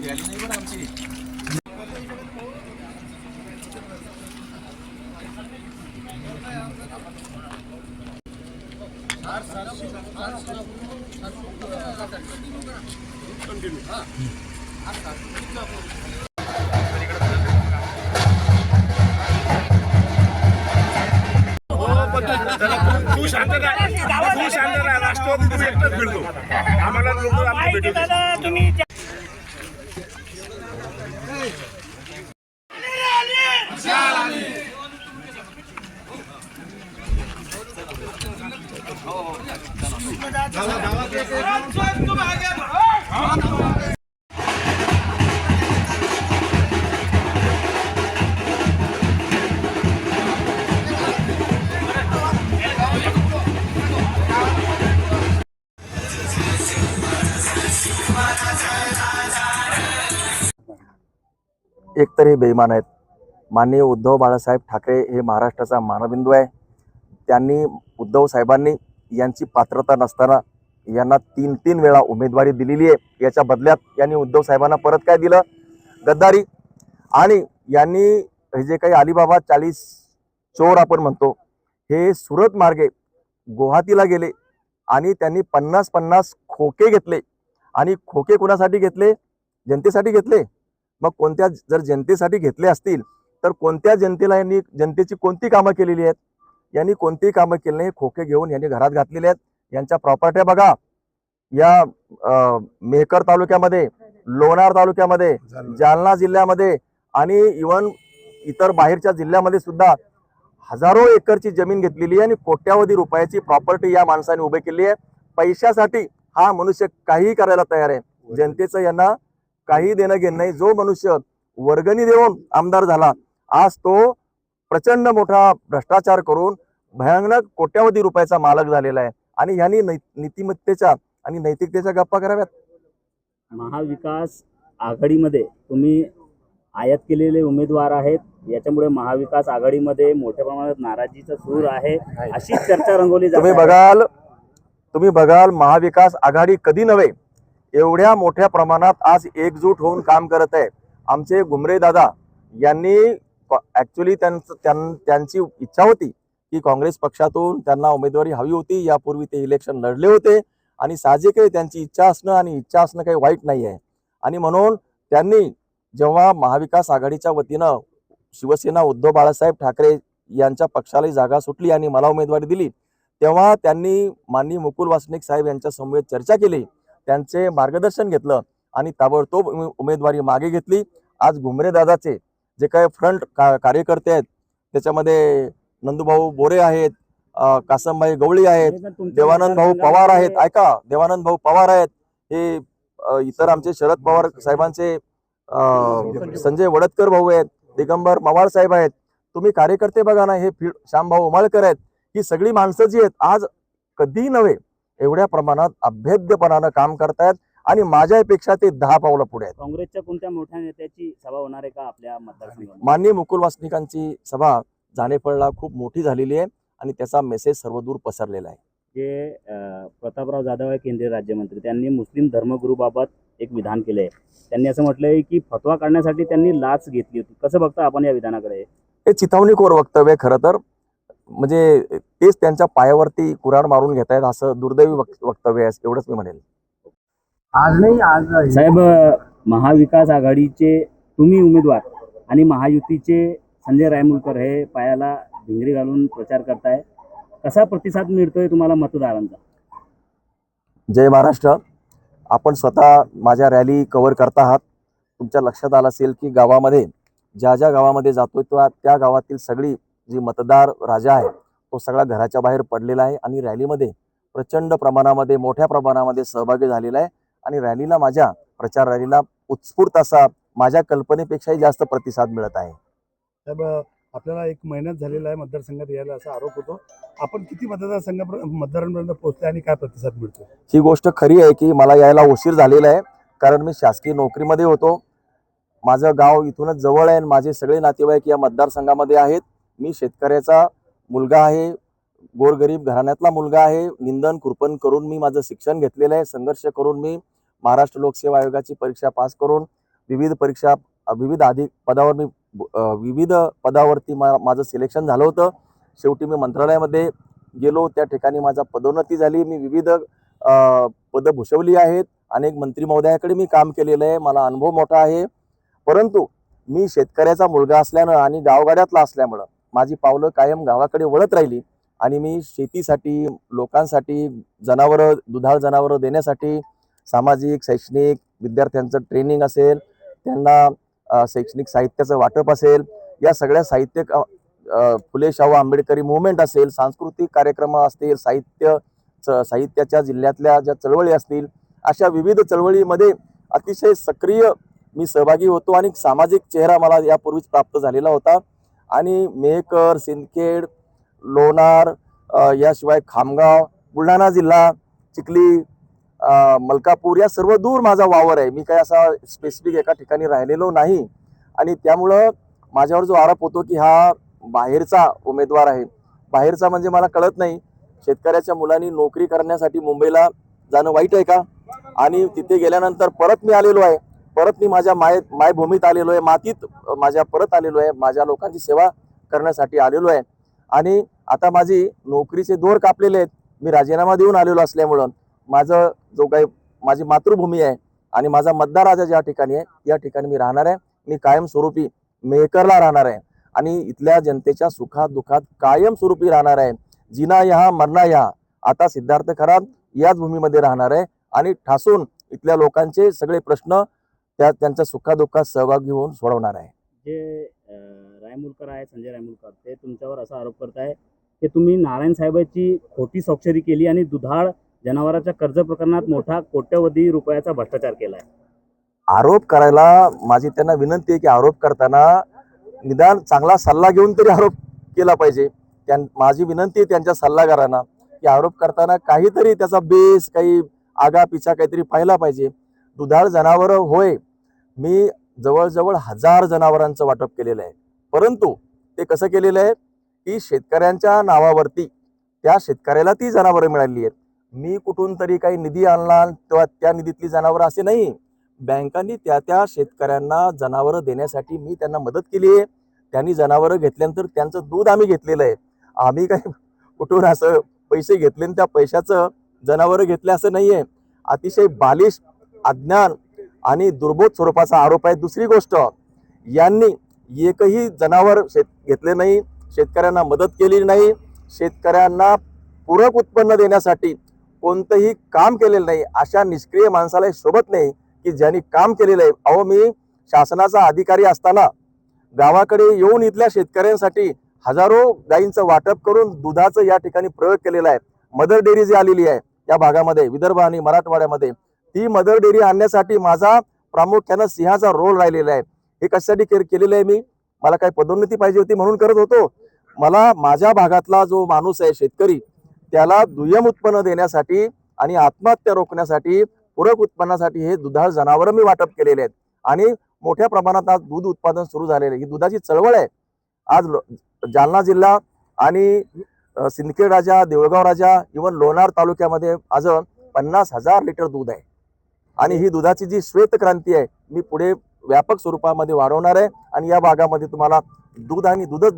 तू शांत राहा राष्ट्रवादी तू एकटाच फिरतो आम्हाला लोक तुम्ही एकतर हे बेईमान आहेत. माननीय उद्धव बाळासाहेब ठाकरे हे महाराष्ट्राचा मानबिंदू आहे. त्यांनी उद्धव साहेबांनी यांची पात्रता नसताना यांना 3 वेळा उमेदवारी दिलेली आहे. याच्या बदल्यात यांनी उद्धव साहेबांना परत काय दिलं? गद्दारी. आणि यांनी हे जे काही अलिबाबा 40 चोर आपण म्हणतो, हे सुरत मार्गे गुवाहाटीला गेले आणि त्यांनी 50 खोके घेतले. आणि खोके कोणासाठी घेतले? जनतेसाठी घेतले. मग कोणत्या, जर जनतेसाठी घेतले असतील तर कोणत्या जनतेला यांनी, जनतेची कोणती कामं केलेली आहेत? यांनी कोणतीही कामं केली नाही. खोके घेऊन यांनी घरात घातलेले आहेत. यांच्या प्रॉपर्ट्या बघा, या मेहकर तालुक्यामध्ये, लोणार तालुक्यामध्ये, जालना जिल्ह्यामध्ये आणि इव्हन इतर बाहेरच्या जिल्ह्यामध्ये सुद्धा हजारो एकरची जमीन घेतलेली आहे आणि कोट्यावधी रुपयाची प्रॉपर्टी या माणसाने उभे केली आहे. पैशासाठी हा मनुष्य काहीही करायला तयार आहे. जनतेचं यांना काही देणं घेणं नाही. जो मनुष्य वर्गणी देऊन आमदार झाला, आज तो प्रचंड मोठा भ्रष्टाचार करून भयानक कोट्यावधी रुपयाचा मालक झालेला आहे. आणि यांनी नीतिमत्तेच्या आणि नैतिकतेच्या गप्पा कराव्यात. महाविकास आघाडीमध्ये तुम्ही आयात केलेले उमेदवार आहेत, याच्यामुळे महाविकास आघाडीमध्ये मोठ्या प्रमाणात नाराजीचा सूर आहे, अशी चर्चा रंगवली जाते. तुम्ही बघाल महाविकास आघाडी कधी नव्हे एवढ्या मोठ्या प्रमाणात आज एकजूट होऊन काम करत आहे. आमचे घुमरे दादा यांनी ऍक्च्युली त्यांची इच्छा होती की काँग्रेस पक्षातून त्यांना उमेदवारी हवी होती. यापूर्वी ते इलेक्शन लढले होते आणि साहजिक आहे त्यांची इच्छा असणं आणि इच्छा असणं काही वाईट नाही आहे. आणि म्हणून त्यांनी जेव्हा महाविकास आघाडीच्या वतीनं शिवसेना उद्धव बाळासाहेब ठाकरे यांच्या पक्षालाही जागा सुटली आणि मला उमेदवारी दिली, तेव्हा त्यांनी माननीय मुकुल वासनिक साहेब यांच्या समवेत चर्चा केली, त्यांचे मार्गदर्शन घेतलं आणि ताबडतोब उमेदवारी मागे घेतली. आज घुमरे दादाचे जे काही फ्रंट कार्यकर्ते आहेत, त्याच्यामध्ये नंदूभाऊ बोरे आहेत, कासमभाई गवळी आहेत, देवानंद भाऊ पवार आहेत, ऐका, देवानंद भाऊ पवार आहेत, हे इतर आमचे शरद पवार साहेबांचे संजय वडतकर भाऊ आहेत, दिगंबर मवाळ साहेब आहेत. तुम्ही कार्यकर्ते बघा ना, हे श्यामभाऊ उमाळकर आहेत. ही सगळी माणसं जी आहेत आज कधी नव्हे एवढ्या प्रमाणात अभेद्यपणानं काम करतायत आणि माझ्यापेक्षा ते 10 पावलं पुढे आहेत. काँग्रेसच्या कोणत्या मोठ्या नेत्याची सभा होणार आहे का आपल्या मतदारसंघात? माननीय मुकुल वासनिकांची सभा जानेफळला खूप मोठी झालेली आहे आणि त्याचा मेसेज सर्वदूर पसरलेला आहे. जे प्रतापराव जाधव आहे केंद्रीय राज्यमंत्री, त्यांनी मुस्लिम धर्मगुरूबाबत एक विधान केलंय. त्यांनी असं म्हटलंय की फतवा काढण्यासाठी त्यांनी लाच घेतली होती. कसं बघता आपण या विधानाकडे? हे चिथावणीखोर वक्तव्य खरं तर, म्हणजे तेच त्यांच्या पायावरती कुऱ्हाड मारून घेत आहेत असं दुर्दैवी वक्तव्य आहे, एवढंच मी म्हणेल. आज साहेब, महाविकास आघाडीचे तुम्ही उमेदवार आणि महायुतीचे संजय रायमुलकर हे पायाला भिंगरी घालून प्रचार करताय, कसा प्रतिसाद मिळतोय तुम्हाला मतदारांचा? जय महाराष्ट्र. आपण स्वतः माझ्या रॅली कव्हर करत आहात. तुमच्या लक्षात आलं असेल की गावामध्ये ज्या गावामध्ये जातोय त्या गावातील सगळी जी मतदार राजा आहे तो सगळा घराच्या बाहेर पडलेला आहे आणि रॅलीमध्ये प्रचंड प्रमाणामध्ये, मोठ्या प्रमाणामध्ये सहभागी झालेला आहे. आणि रॅलीला, माझ्या प्रचार रॅलीला उत्स्फूर्त असा, माझ्या कल्पनेपेक्षाही जास्त प्रतिसाद मिळत आहे. साहेब, आपल्याला 1 महिन्यात झालेला आहे मतदारसंघात यायला, असा आरोप होतो. आपण किती मतदारांपर्यंत पोहोचले आणि काय प्रतिसाद मिळतो? ही गोष्ट खरी आहे की मला यायला उशीर झालेला आहे, कारण मी शासकीय नोकरीमध्ये होतो. माझं गाव इथूनच जवळ आहे आणि माझे सगळे नातेवाईक या मतदारसंघामध्ये आहेत. मी शेतकऱ्याचा मुलगा आहे, गोरगरीब घराण्यातला मुलगा आहे. निंदन कृपण करून मी माझं शिक्षण घेतलेलं आहे. संघर्ष करून मी महाराष्ट्र लोकसेवा आयोगाची परीक्षा पास करून विविध परीक्षा विविध पदावर मी विविध पदावरती माझं सिलेक्शन झालं होतं. शेवटी मी मंत्रालयामध्ये गेलो, त्या ठिकाणी माझा पदोन्नती झाली. मी विविध पदं भूषवली आहेत. अनेक मंत्री महोदयाकडे मी काम केलेलं आहे. मला अनुभव मोठा आहे. परंतु मी शेतकऱ्याचा मुलगा असल्यानं आणि गावगाड्यातला असल्यामुळं माझी पावलं कायम गावाकडे वळत राहिली आणि मी शेतीसाठी, लोकांसाठी, दुधाळ जनावरं देण्यासाठी सामाजिक, शैक्षणिक, विद्यार्थ्यांचं ट्रेनिंग असेल, त्यांना शैक्षणिक साहित्याचं वाटप असेल, या सगळ्या फुले शाहू आंबेडकरी मुवमेंट असेल, सांस्कृतिक कार्यक्रम असतील, साहित्याच्या जिल्ह्यातल्या ज्या चळवळी असतील, अशा विविध चळवळीमध्ये अतिशय सक्रिय मी सहभागी होतो आणि सामाजिक चेहरा मला यापूर्वीच प्राप्त झालेला होता. आणि मेहकर, सिंदखेड, लोणार, याशिवाय खामगाव, बुलढाणा जिल्हा, चिखली, मलकापूर, या सर्व दूर माझा वावर आहे. मी काय असा स्पेसिफिक एका ठिकाणी राहिलेलो नाही. आणि त्यामुळं माझ्यावर जो आरोप होतो की हा बाहेरचा उमेदवार आहे, बाहेरचा म्हणजे मला कळत नाही, शेतकऱ्याच्या मुलांनी नोकरी करण्यासाठी मुंबईला जाणं वाईट आहे का? आणि तिथे गेल्यानंतर परत मी आलेलो आहे, परत मी माझ्या मायभूमीत आलेलो आहे, मातीत माझ्या परत आलेलो आहे, माझ्या लोकांची सेवा करण्यासाठी आलेलो आहे. आणि आता माझी नोकरीचे दोर कापलेले आहेत. मी राजीनामा देऊन आलेलो असल्यामुळं माझी मातृभूमी आहे आणि माझा मतदार राजा ज्या ठिकाणी आहे, या ठिकाणी मी राहणार आहे. मी कायमस्वरूपी मेहकरला राहणार आहे आणि इथल्या जनतेच्या सुखात दुःखात कायमस्वरूपी राहणार आहे. जिना यहाँ मरना यहाँ. आता सिद्धार्थ खरात याच भूमीमध्ये राहणार आहे आणि ठासून इथल्या लोकांचे सगळे प्रश्न त्यांच्या सुखादुःखात सहभागी होऊन सोडवणार आहे. जे रायमुलकर आहे, संजय रायमुलकर, ते तुमच्यावर असा आरोप करत आहे की तुम्ही नारायण साहेबांची खोटी स्वाक्षरी केली आणि दुधाळ जनावरांच्या कर्ज प्रकरणात मोठा कोट्यवधी रुपयाचा भ्रष्टाचार केला आहे. आरोप करायला माझी त्यांना विनंती आहे की आरोप करताना निदान चांगला सल्ला घेऊन तरी आरोप केला पाहिजे. माझी विनंती आहे त्यांच्या सल्लागारांना की आरोप करताना काहीतरी त्याचा बेस, काही आगापिछा काहीतरी पाहिला पाहिजे. दुधाळ जनावरं होय, मी जवळजवळ 1000 जनावरांचं वाटप केलेलं आहे. परंतु ते कसं केलेलं आहे की शेतकऱ्यांच्या नावावरती त्या शेतकऱ्याला ती जनावरं मिळाली आहेत. मी कुठून तरी काही निधी आणला तेव्हा त्या निधीतली जनावरं असे नाही. बँकांनी त्या शेतकऱ्यांना जनावरं देण्यासाठी मी त्यांना मदत केली आहे. त्यांनी जनावरं घेतल्यानंतर त्यांचं दूध आम्ही घेतलेलं आहे. आम्ही काही कुठून असं पैसे घेतले आणि त्या पैशाचं जनावरं घेतले असं नाही आहे. अतिशय बालिश, अज्ञान आणि दुर्बोध स्वरूपाचा आरोप आहे. दुसरी गोष्ट, यांनी एकही जनावर घेतले नाही, शेतकऱ्यांना मदत केली नाही, शेतकऱ्यांना पूरक उत्पन्न देण्यासाठी कोणतंही काम केलेलं नाही. अशा निष्क्रिय माणसाला शोभत नाही की ज्यांनी काम केलेलं आहे. अहो, मी शासनाचा अधिकारी असताना गावाकडे येऊन इथल्या शेतकऱ्यांसाठी हजारो गायींचं वाटप करून दुधाचं या ठिकाणी प्रयोग केलेला आहे. मदर डेअरी जी आलेली आहे या भागामध्ये, विदर्भ आणि मराठवाड्यामध्ये, ती मदर डेअरी आणण्यासाठी माझा प्रामुख्यानं सिंहाचा रोल राहिलेला आहे. हे कशासाठी केलेलं आहे? मला काही पदोन्नती पाहिजे होती म्हणून करत होतो. मला माझ्या भागातला जो माणूस आहे, शेतकरी, त्याला दुय्यम उत्पन्न देण्यासाठी आणि आत्महत्या रोखण्यासाठी, पूरक उत्पन्नासाठी हे दुधाळ जनावरं मी वाटप केलेले आहेत. आणि मोठ्या प्रमाणात आज दूध उत्पादन सुरू झालेलं आहे. ही दुधाची चळवळ आहे. आज जालना जिल्हा आणि सिंदखेड राजा, देऊळगाव राजा, इव्हन लोणार तालुक्यामध्ये आज 50,000 लिटर दूध आहे. आणि ही दुधाची जी श्वेत क्रांती आहे, मी पुढे व्यापक स्वरूपामध्ये वाढवणार आहे आणि या भागामध्ये तुम्हाला दूध आणि दूधच